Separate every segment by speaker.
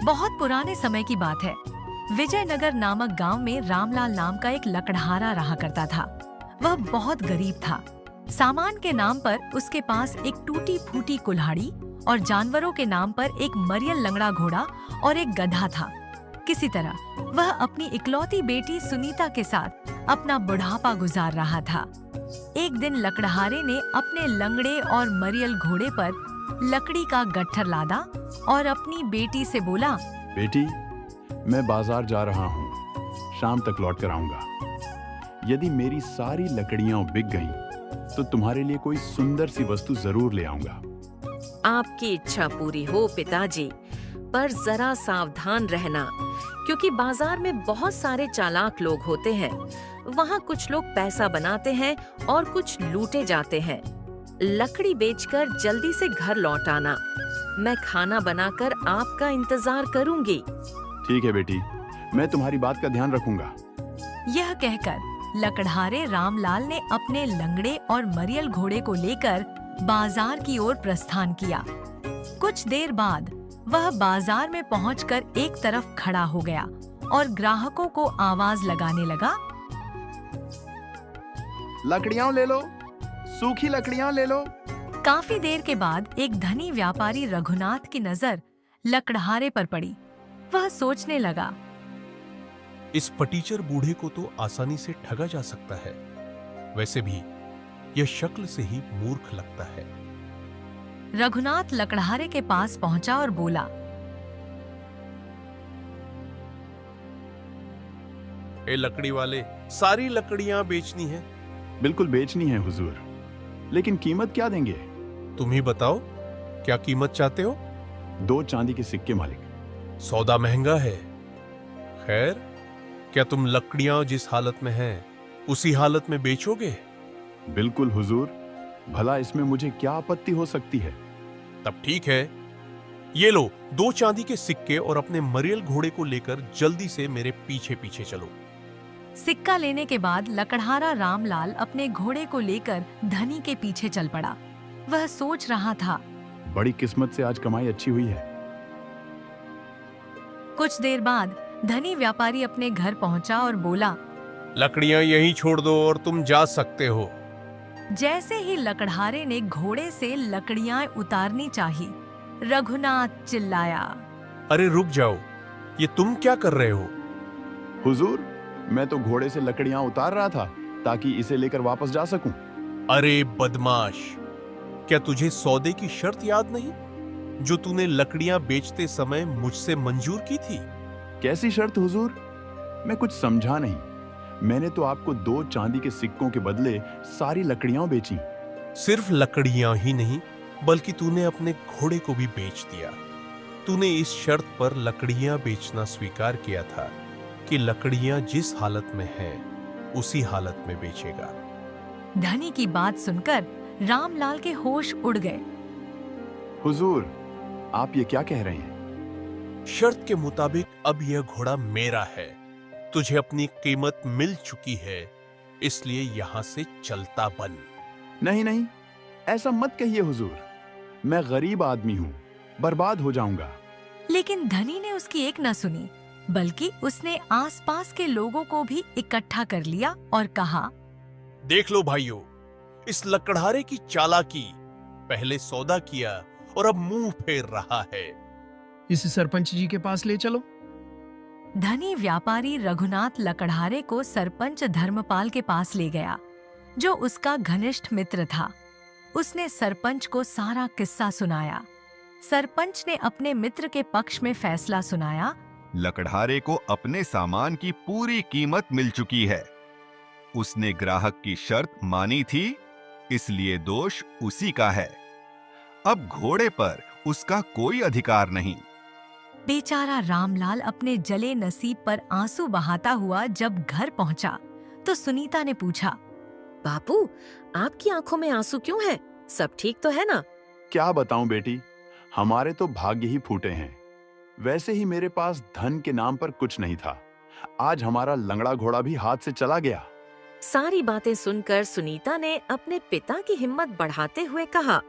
Speaker 1: बहुत पुराने समय की बात है। विजयनगर नामक गांव में रामलाल नाम का एक लकड़हारा रहा करता था। वह बहुत गरीब था। सामान के नाम पर उसके पास एक टूटी फूटी कुल्हाड़ी और जानवरों के नाम पर एक मरियल लंगड़ा घोड़ा और एक गधा था। किसी तरह वह अपनी इकलौती बेटी सुनीता के साथ अपना बुढ़ापा गुजार रहा था। एक दिन लकड़हारे ने अपने लंगड़े और मरियल घोड़े पर लकड़ी का गट्ठर लादा और अपनी बेटी से बोला,
Speaker 2: बेटी, मैं बाजार जा रहा हूँ, शाम तक लौट कर आऊंगा। यदि मेरी सारी लकड़ियां बिक गईं, तो तुम्हारे लिए कोई सुंदर सी वस्तु जरूर ले आऊंगा।
Speaker 3: आपकी इच्छा पूरी हो पिताजी, पर जरा सावधान रहना, क्योंकि बाजार में बहुत सारे चालाक लोग होते हैं। वहाँ कुछ लोग पैसा बनाते हैं और कुछ लूटे जाते हैं। लकड़ी बेचकर जल्दी से घर लौट आना। मैं खाना बनाकर आपका इंतजार करूंगी।
Speaker 2: ठीक है बेटी, मैं तुम्हारी बात का ध्यान रखूंगा।
Speaker 1: यह कहकर लकड़हारे रामलाल ने अपने लंगड़े और मरियल घोड़े को लेकर बाजार की ओर प्रस्थान किया। कुछ देर बाद वह बाजार में पहुंचकर एक तरफ खड़ा हो गया और ग्राहकों को आवाज लगाने लगा,
Speaker 2: लकड़ियां ले लो, सूखी लकड़ियां ले लो।
Speaker 1: काफी देर के बाद एक धनी व्यापारी रघुनाथ की नजर लकड़हारे पर पड़ी। वह सोचने लगा,
Speaker 4: इस फटीचर बूढ़े को तो आसानी से ठगा जा सकता है। वैसे भी यह शक्ल से ही मूर्ख लगता है।
Speaker 1: रघुनाथ लकड़हारे के पास पहुंचा और बोला,
Speaker 4: ए लकड़ी वाले, सारी लकड़ियां बेचनी है?
Speaker 2: बिल्कुल बेचनी है हुजूर, लेकिन कीमत क्या देंगे?
Speaker 4: तुम ही बताओ, क्या कीमत चाहते हो?
Speaker 2: 2 चांदी के सिक्के मालिक।
Speaker 4: सौदा महंगा है। खैर, क्या तुम लकड़ियां जिस हालत में हैं, उसी हालत में बेचोगे?
Speaker 2: बिल्कुल हुजूर, भला इसमें मुझे क्या आपत्ति हो सकती है?
Speaker 4: तब ठीक है, ये लो 2 चांदी के सिक्के और अपने मरियल घोड़े को लेकर जल्दी से मेरे पीछे पीछे चलो।
Speaker 1: सिक्का लेने के बाद लकड़हारा रामलाल अपने घोड़े को लेकर धनी के पीछे चल पड़ा। वह सोच रहा था,
Speaker 2: बड़ी किस्मत से आज कमाई अच्छी हुई है।
Speaker 1: कुछ देर बाद धनी व्यापारी अपने घर पहुंचा और बोला,
Speaker 4: लकड़ियां यहीं छोड़ दो और तुम जा सकते हो।
Speaker 1: जैसे ही लकड़हारे ने घोड़े से लकड़ियां उतारनी चाही, रघुनाथ चिल्लाया,
Speaker 4: अरे रुक जाओ, ये तुम क्या कर रहे हो?
Speaker 2: हुजूर, मैं तो घोड़े से लकड़ियां उतार रहा था ताकि इसे लेकर वापस जा सकूं।
Speaker 4: अरे बदमाश, क्या तुझे सौदे की शर्त याद नहीं, जो तूने लकड़ियां बेचते समय मुझसे मंजूर की थी?
Speaker 2: कैसी शर्त हुजूर? मैं कुछ समझा नहीं। मैंने तो आपको 2 चांदी के सिक्कों के बदले सारी लकड़ियां बेची।
Speaker 4: सिर्फ लकड़ियां ही नहीं, बल्कि तूने अपने घोड़े को भी बेच दिया। तूने इस शर्त पर लकड़ियां बेचना स्वीकार किया था कि लकड़ियां जिस हालत में हैं, उसी हालत में बेचेगा।
Speaker 1: धनी की बात सुनकर रामलाल के होश उड़ गए।
Speaker 2: हुजूर, आप ये क्या कह रहे हैं?
Speaker 4: शर्त के मुताबिक अब यह घोड़ा मेरा है। तुझे अपनी कीमत मिल चुकी है, इसलिए यहां से चलता बन।
Speaker 2: नहीं नहीं, ऐसा मत कहिए हुजूर। मैं गरीब आदमी हूँ, बर्बाद हो जाऊंगा।
Speaker 1: लेकिन धनी ने उसकी एक न सुनी, बल्कि उसने आसपास के लोगों को भी इकट्ठा कर लिया और कहा,
Speaker 4: देख लो भाइयों, इस लकड़हारे की चालाकी। पहले सौदा किया और अब मुंह फेर रहा है।
Speaker 5: इसे सरपंच जी के पास ले चलो।
Speaker 1: धनी व्यापारी रघुनाथ लकड़हारे को सरपंच धर्मपाल के पास ले गया, जो उसका घनिष्ठ मित्र था। उसने सरपंच को सारा किस्सा सुनाया। सरपंच ने अपने मित्र के पक्ष में फैसला सुनाया।
Speaker 6: लकड़हारे को अपने सामान की पूरी कीमत मिल चुकी है। उसने ग्राहक की शर्त मानी थी, इसलिए दोष उसी का है। अब घोड़े पर उसका कोई अधिकार नहीं।
Speaker 1: बेचारा रामलाल अपने जले नसीब पर आंसू बहाता हुआ जब घर पहुंचा, तो सुनीता ने पूछा,
Speaker 3: बापू, आपकी आंखों में आंसू क्यों है? सब ठीक तो है ना?
Speaker 2: क्या बताऊं बेटी, हमारे तो भाग्य ही फूटे हैं। वैसे ही मेरे पास धन के नाम पर कुछ नहीं था। आज हमारा लंगड़ा घोड़ा भी हाथ से चला गया।
Speaker 3: सारी बातें सुनकर सुनीता ने अपने पिता की हिम्मत बढ़ाते हुए कहा,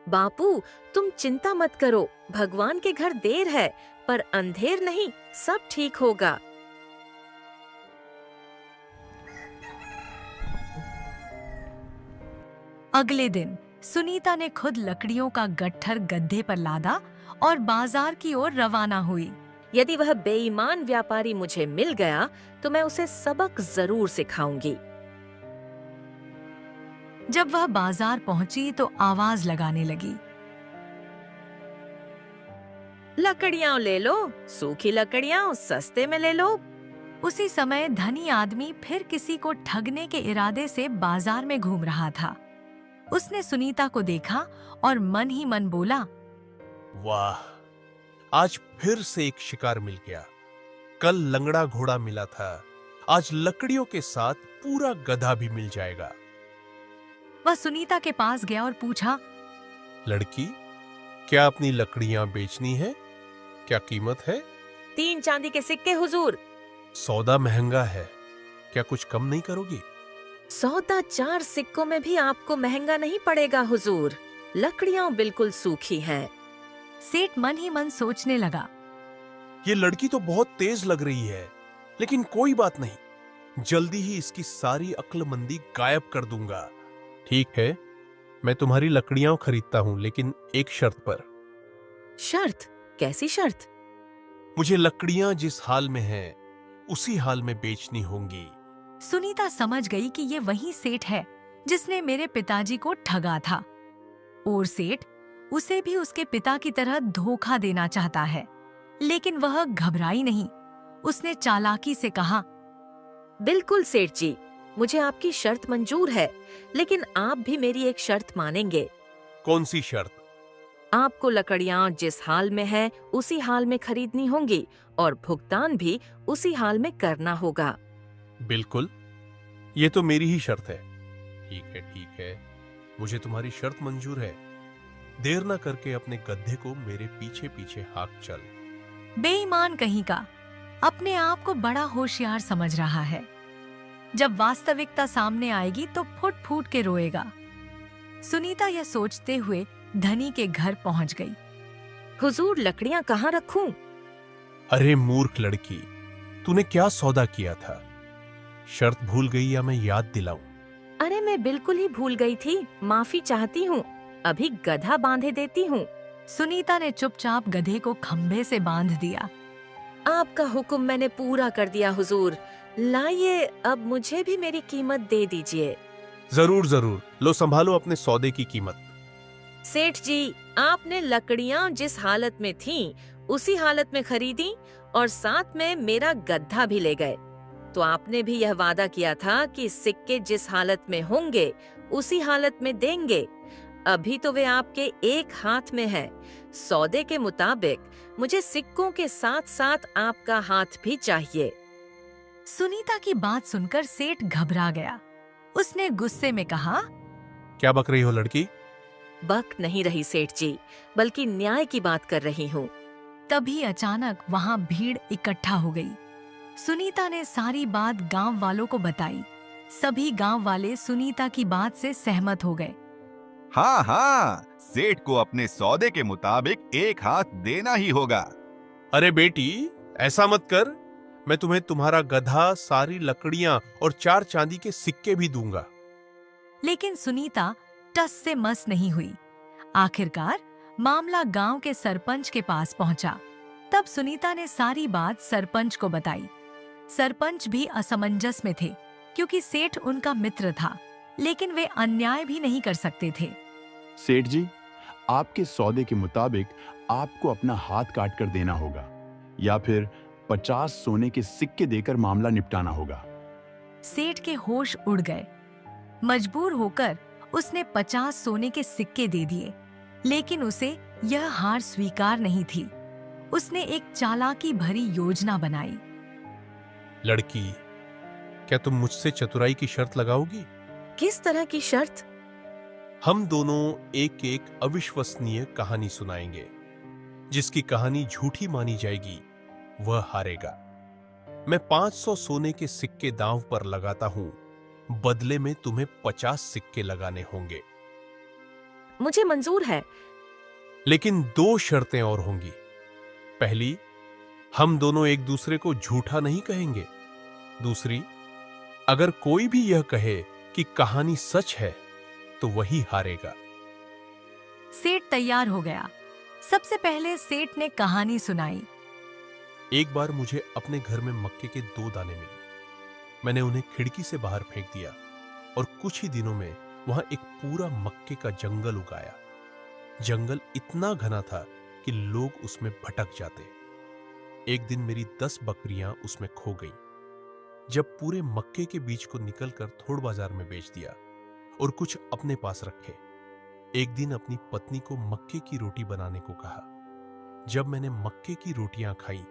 Speaker 3: बापू, तुम चिंता मत करो। भगवान के घर देर है, पर अंधेर नहीं, सब ठीक होगा।
Speaker 1: अगले दिन सुनीता ने खुद लकड़ियों का गट्ठर गड्ढे पर लादा और बाजार की ओर रवाना हुई।
Speaker 3: यदि वह बेईमान व्यापारी मुझे मिल गया तो मैं उसे सबक जरूर सिखाऊंगी।
Speaker 1: जब वह बाजार पहुंची तो आवाज लगाने लगी,
Speaker 3: लकड़ियां ले लो, सूखी लकड़ियां सस्ते में ले लो।
Speaker 1: उसी समय धनी आदमी फिर किसी को ठगने के इरादे से बाजार में घूम रहा था। उसने सुनीता को देखा और मन ही मन बोला,
Speaker 4: वाह, आज फिर से एक शिकार मिल गया। कल लंगड़ा घोड़ा मिला था, आज लकड़ियों के साथ पूरा गधा भी मिल जाएगा।
Speaker 1: वह सुनीता के पास गया और पूछा,
Speaker 4: लड़की, क्या अपनी लकड़ियां बेचनी है? क्या कीमत है?
Speaker 3: 3 चांदी के सिक्के हुजूर।
Speaker 4: सौदा महंगा है, क्या कुछ कम नहीं करोगी?
Speaker 3: सौदा 4 सिक्कों में भी आपको महंगा नहीं पड़ेगा हुजूर। लकड़ियां बिल्कुल सूखी हैं।
Speaker 1: सेठ मन ही मन सोचने लगा,
Speaker 4: ये लड़की तो बहुत तेज लग रही है, लेकिन कोई बात नहीं, जल्दी ही इसकी सारी अक्लमंदी गायब कर दूंगा। ठीक है, मैं तुम्हारी लकड़ियां खरीदता हूं, लेकिन एक शर्त पर।
Speaker 3: शर्त? कैसी शर्त?
Speaker 4: मुझे लकड़ियां जिस हाल में हैं, उसी हाल में बेचनी होंगी।
Speaker 1: सुनीता समझ गई कि ये वही सेठ है जिसने मेरे पिताजी को ठगा था और सेठ उसे भी उसके पिता की तरह धोखा देना चाहता है। लेकिन वह घबराई नहीं। उसने चालाकी से कहा,
Speaker 3: बिल्कुल सेठ जी, मुझे आपकी शर्त मंजूर है, लेकिन आप भी मेरी एक शर्त मानेंगे।
Speaker 4: कौन सी शर्त?
Speaker 3: आपको लकड़ियां जिस हाल में है उसी हाल में खरीदनी होंगी और भुगतान भी उसी हाल में करना होगा।
Speaker 4: बिल्कुल, ये तो मेरी ही शर्त है। ठीक है, मुझे तुम्हारी शर्त मंजूर है। देर न करके अपने गधे को मेरे पीछे पीछे हाँक चल।
Speaker 1: बेईमान कहीं का, अपने आप को बड़ा होशियार समझ रहा है। जब वास्तविकता सामने आएगी तो फुट फूट के रोएगा। सुनीता यह सोचते हुए धनी के घर पहुंच गई।
Speaker 3: हुजूर, लकड़ियां कहाँ रखूं?
Speaker 4: अरे मूर्ख लड़की, तूने क्या सौदा किया था? शर्त भूल गई या मैं याद दिलाऊं?
Speaker 3: अरे मैं बिल्कुल ही भूल गई थी, माफी चाहती हूँ। अभी गधा बांधे देती हूँ।
Speaker 1: सुनीता ने चुपचाप गधे को खंभे से बांध दिया।
Speaker 3: आपका हुक्म मैंने पूरा कर दिया हुजूर। लाइए, अब मुझे भी मेरी कीमत दे दीजिए।
Speaker 4: जरूर जरूर, लो संभालो अपने सौदे की कीमत।
Speaker 3: सेठ जी, आपने लकड़ियां जिस हालत में थीं, उसी हालत में खरीदी और साथ में मेरा गधा भी ले गए। तो आपने भी यह वादा किया था कि सिक्के जिस हालत में होंगे उसी हालत में देंगे। अभी तो वे आपके एक हाथ में है। सौदे के मुताबिक मुझे सिक्कों के साथ साथ आपका हाथ भी चाहिए।
Speaker 1: सुनीता की बात सुनकर सेठ घबरा गया। उसने गुस्से में कहा,
Speaker 4: क्या बक रही हो लड़की?
Speaker 3: बक नहीं रही सेठ जी, बल्कि न्याय की बात कर रही हूँ।
Speaker 1: तभी अचानक वहाँ भीड़ इकट्ठा हो गई। सुनीता ने सारी बात गांव वालों को बताई। सभी गांव वाले सुनीता की बात से सहमत हो गए।
Speaker 6: हाँ, सेठ को अपने सौदे के मुताबिक एक हाथ देना ही होगा।
Speaker 4: अरे बेटी, ऐसा मत कर। मैं तुम्हें तुम्हारा गधा, सारी लकड़ियां और 4 चांदी के सिक्के भी दूंगा।
Speaker 1: लेकिन सुनीता टस से मस नहीं हुई। आखिरकार मामला गांव के सरपंच के पास पहुंचा। तब सुनीता ने सारी बात सरपंच को बताई। सरपंच भी असमंजस में थे, क्योंकि सेठ उनका मित्र था, लेकिन वे अन्याय भी नहीं कर सकते थे।
Speaker 2: सेठ जी, आपके सौदे के मुताबिक आपको अपना हाथ काट कर देना होगा या फिर 50 सोने के सिक्के देकर मामला निपटाना होगा।
Speaker 1: सेठ के होश उड़ गए। मजबूर होकर उसने 50 सोने के सिक्के दे दिए, लेकिन उसे यह हार स्वीकार नहीं थी। उसने एक चालाकी भरी योजना बनाई।
Speaker 4: लड़की, क्या तुम मुझसे चतुराई की शर्त लगाओगी?
Speaker 3: किस तरह की शर्त?
Speaker 4: हम दोनों एक एक अविश्वसनीय कहानी सुनाएंगे। जिसकी कहानी झूठी मानी जाएगी वह हारेगा। मैं 500 सोने के सिक्के दांव पर लगाता हूं, बदले में तुम्हें 50 सिक्के लगाने होंगे।
Speaker 3: मुझे मंजूर है।
Speaker 4: लेकिन 2 शर्तें और होंगी। पहली, हम दोनों एक दूसरे को झूठा नहीं कहेंगे। दूसरी, अगर कोई भी यह कहे कि कहानी सच है तो वही हारेगा।
Speaker 1: सेठ तैयार हो गया। सबसे पहले सेठ ने कहानी सुनाई।
Speaker 4: एक बार मुझे अपने घर में मक्के के 2 दाने मिले। मैंने उन्हें खिड़की से बाहर फेंक दिया और कुछ ही दिनों में वहां एक पूरा मक्के का जंगल उगाया। जंगल इतना घना था कि लोग उसमें भटक जाते। एक दिन मेरी 10 बकरियां उसमें खो गईं। जब पूरे मक्के के बीज को निकलकर थोड़ बाजार में बेच दिया और कुछ अपने पास रखे, एक दिन अपनी पत्नी को मक्के की रोटी बनाने को कहा। जब मैंने मक्के की रोटियां खाई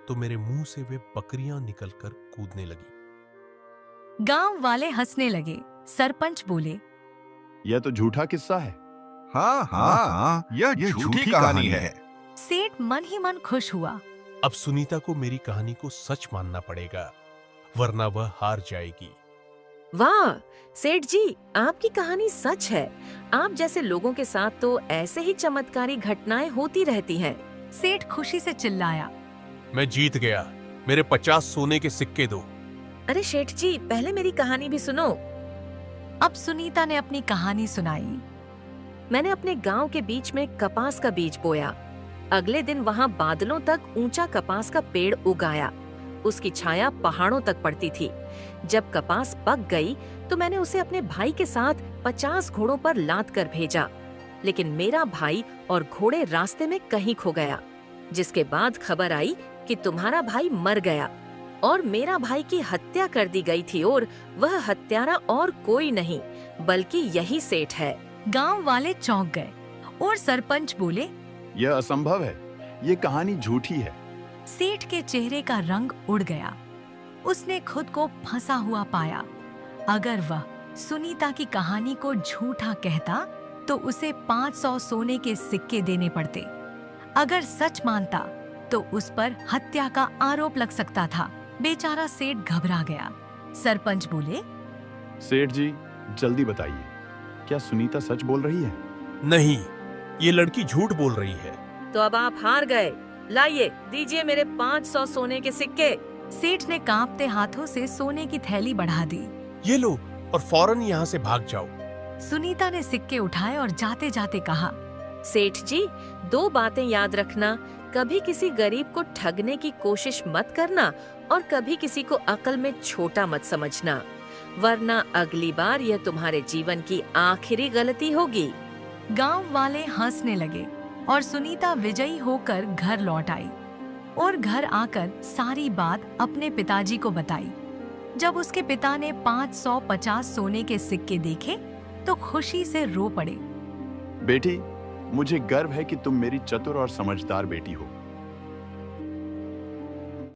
Speaker 4: तो मेरे मुंह से वे बकरियां निकलकर कूदने लगी।
Speaker 1: गांव वाले हंसने लगे। सरपंच बोले,
Speaker 2: यह तो झूठा किस्सा है।
Speaker 6: हाँ हाँ, यह झूठी कहानी है।
Speaker 1: सेठ मन ही मन खुश हुआ।
Speaker 4: अब सुनीता को मेरी कहानी को सच मानना पड़ेगा, वरना वह हार जाएगी।
Speaker 3: वाह सेठ जी, आपकी कहानी सच है। आप जैसे लोगों के साथ तो ऐसे ही चमत्कारी घटनाएं होती रहती हैं।
Speaker 1: सेठ खुशी से चिल्लाया।
Speaker 4: मैं जीत गया, मेरे 50 सोने के सिक्के दो।
Speaker 3: अरे सेठ जी, पहले मेरी कहानी भी सुनो।
Speaker 1: अब सुनीता ने अपनी कहानी सुनाई।
Speaker 3: मैंने अपने गांव के बीच में कपास का बीज बोया। अगले दिन वहां बादलों तक ऊंचा कपास का पेड़ उगाया। उसकी छाया पहाड़ों तक पड़ती थी। जब कपास पक गई तो मैंने उसे अपने भाई के साथ 50 घोड़ों पर लाद कर भेजा, लेकिन मेरा भाई और घोड़े रास्ते में कहीं खो गया। जिसके बाद खबर आई कि तुम्हारा भाई मर गया और मेरा भाई की हत्या कर दी गई थी, और वह हत्यारा और कोई नहीं बल्कि यही सेठ है।
Speaker 1: गांव वाले चौंक गए और सरपंच बोले,
Speaker 2: यह असंभव है, ये कहानी झूठी है।
Speaker 1: सेठ के चेहरे का रंग उड़ गया। उसने खुद को फंसा हुआ पाया। अगर वह सुनीता की कहानी को झूठा कहता तो उसे 500 सोने के सिक्के देने पड़ते। अगर सच मानता तो उस पर हत्या का आरोप लग सकता था। बेचारा सेठ घबरा गया। सरपंच बोले,
Speaker 2: सेठ जी, जल्दी बताइए, क्या सुनीता सच बोल रही है?
Speaker 4: नहीं, ये लड़की झूठ बोल रही है।
Speaker 3: तो अब आप हार गए। लाइए, दीजिए मेरे 500 सोने के सिक्के।
Speaker 1: सेठ ने कांपते हाथों से सोने की थैली बढ़ा दी।
Speaker 4: ये लो और फौरन यहाँ से भाग जाओ।
Speaker 1: सुनीता ने सिक्के उठाए और जाते जाते कहा,
Speaker 3: सेठ जी, 2 बातें याद रखना। कभी किसी गरीब को ठगने की कोशिश मत करना और कभी किसी को अक्ल में छोटा मत समझना, वरना अगली बार यह तुम्हारे जीवन की आखिरी गलती होगी।
Speaker 1: गांव वाले हंसने लगे और सुनीता विजयी होकर घर लौट आई और घर आकर सारी बात अपने पिताजी को बताई। जब उसके पिता ने 550 सोने के सिक्के देखे तो खुशी से रो पड़े।
Speaker 2: बेटी, मुझे गर्व है कि तुम मेरी चतुर और समझदार बेटी हो।